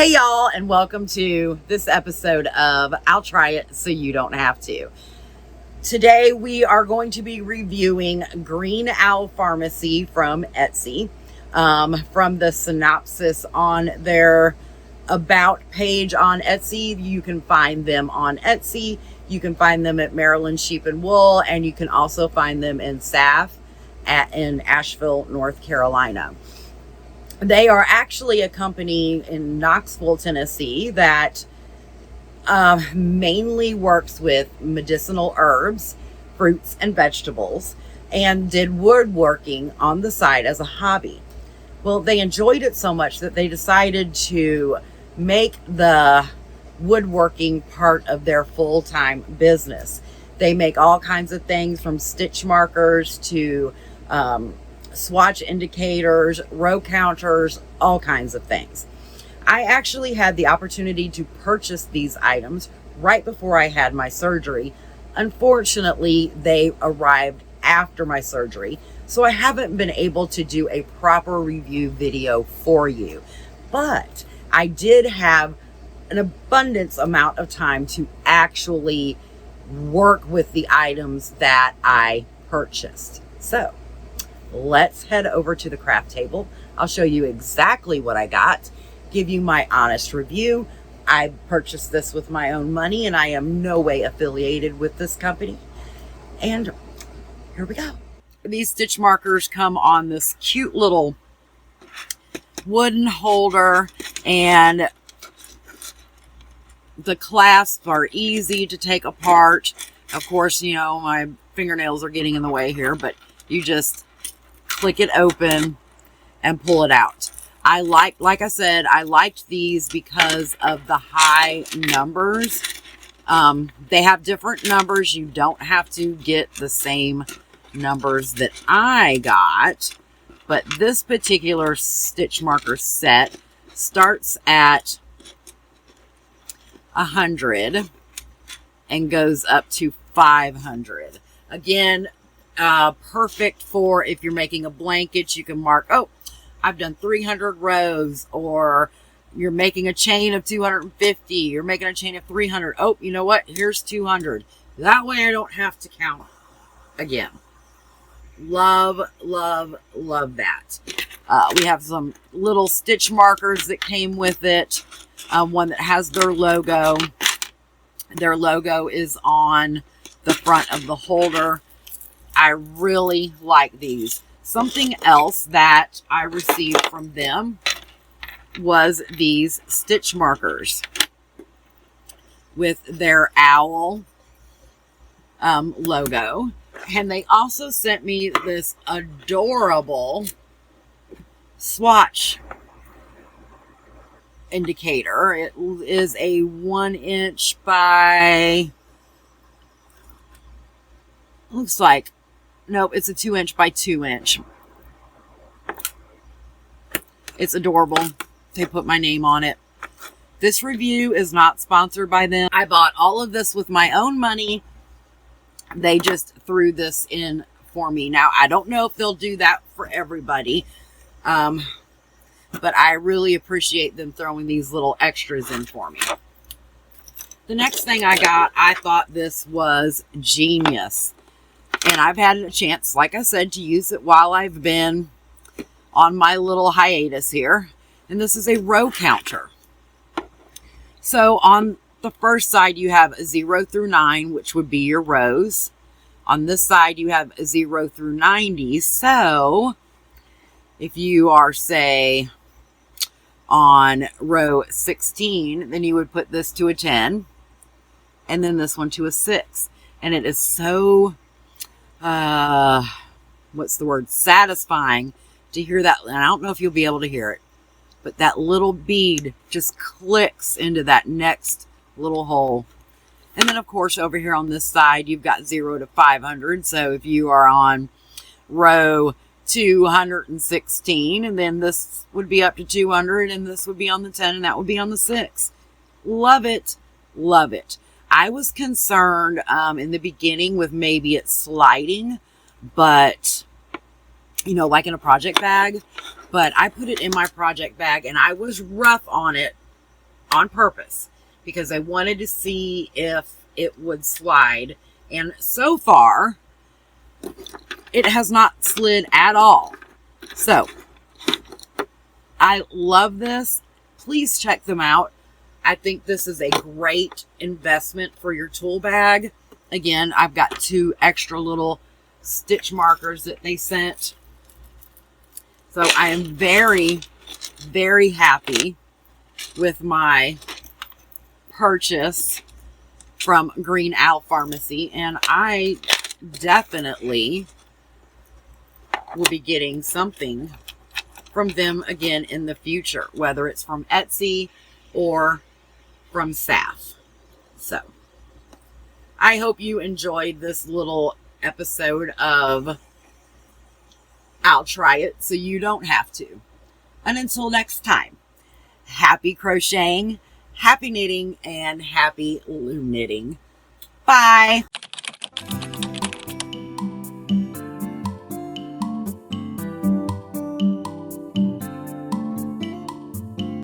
Hey y'all, and welcome to this episode of I'll Try It So You Don't Have to. Today we are going to be reviewing Green Owl Pharmacy from Etsy. From the synopsis on their About page on Etsy, you can find them on Etsy. You can find them at Maryland Sheep and Wool, and you can also find them in SAF in Asheville, North Carolina. They are actually a company in Knoxville, Tennessee that mainly works with medicinal herbs, fruits, and vegetables, and did woodworking on the side as a hobby. Well, they enjoyed it so much that they decided to make the woodworking part of their full-time business. They make all kinds of things from stitch markers to swatch indicators, row counters, all kinds of things. I actually had the opportunity to purchase these items right before I had my surgery. Unfortunately, they arrived after my surgery, so I haven't been able to do a proper review video for you. But I did have an abundance amount of time to actually work with the items that I purchased. So let's head over to the craft table. I'll show you exactly what I got, give you my honest review. I purchased this with my own money, and I am no way affiliated with this company. And here we go. These stitch markers come on this cute little wooden holder, and the clasps are easy to take apart. Of course, you know, my fingernails are getting in the way here, but you just click it open and pull it out. Like I said, I liked these because of the high numbers. They have different numbers. You don't have to get the same numbers that I got, but this particular stitch marker set starts at 100 and goes up to 500. Again, perfect for if you're making a blanket. You can mark, oh, I've done 300 rows, or you're making a chain of 250, you're making a chain of 300. Oh, you know what? Here's 200. That way I don't have to count again. Love, love, love that. We have some little stitch markers that came with it. One that has their logo. Their logo is on the front of the holder. I really like these. Something else that I received from them was these stitch markers with their owl logo. And they also sent me this adorable swatch indicator. It is a 1 inch by, looks like, nope, it's a 2 inch by 2 inch. It's adorable. They put my name on it. This review is not sponsored by them. I bought all of this with my own money. They just threw this in for me. Now, I don't know if they'll do that for everybody, but I really appreciate them throwing these little extras in for me. The next thing I got, I thought this was genius. And I've had a chance, like I said, to use it while I've been on my little hiatus here. And this is a row counter. So on the first side, you have 0 through 9, which would be your rows. On this side, you have 0 through 90. So if you are, say, on row 16, then you would put this to a 10. And then this one to a 6. And it is so what's the word, satisfying to hear that. And I don't know if you'll be able to hear it, but that little bead just clicks into that next little hole. And then of course over here on this side you've got 0 to 500. So if you are on row 216, and then this would be up to 200, and this would be on the 10, and that would be on the 6. Love it, love it. I was concerned in the beginning with maybe it sliding, but, you know, like in a project bag. But I put it in my project bag, and I was rough on it on purpose because I wanted to see if it would slide. And so far, it has not slid at all. So, I love this. Please check them out. I think this is a great investment for your tool bag. Again, I've got 2 extra little stitch markers that they sent. So I am very, very happy with my purchase from Green Owl Pharmacy. And I definitely will be getting something from them again in the future, whether it's from Etsy or from SAF. So I hope you enjoyed this little episode of I'll Try It So You Don't Have To. And until next time, happy crocheting, happy knitting, and happy loom knitting. Bye.